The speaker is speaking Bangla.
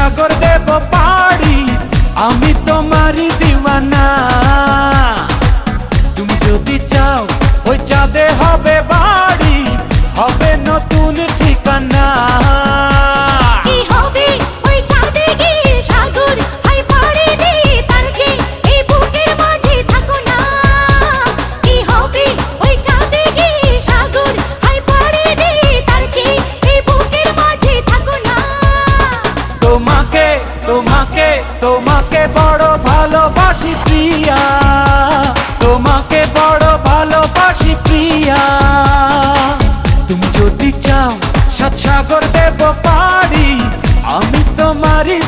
সাগর দেব পাড়ি, আমি তোমারই দিওয়ানা। তুমি যদি চাও ওই চাঁদে হবে বাড়ি, হবে নতুন ঠিকানা। তোমাকে তোমাকে তোমাকে বড় ভালোবাসি প্রিয়া, তোমাকে বড় ভালোবাসি প্রিয়া। তুমি যদি চাও সাত সাগর দেব পাড়ি, আমি তোমারই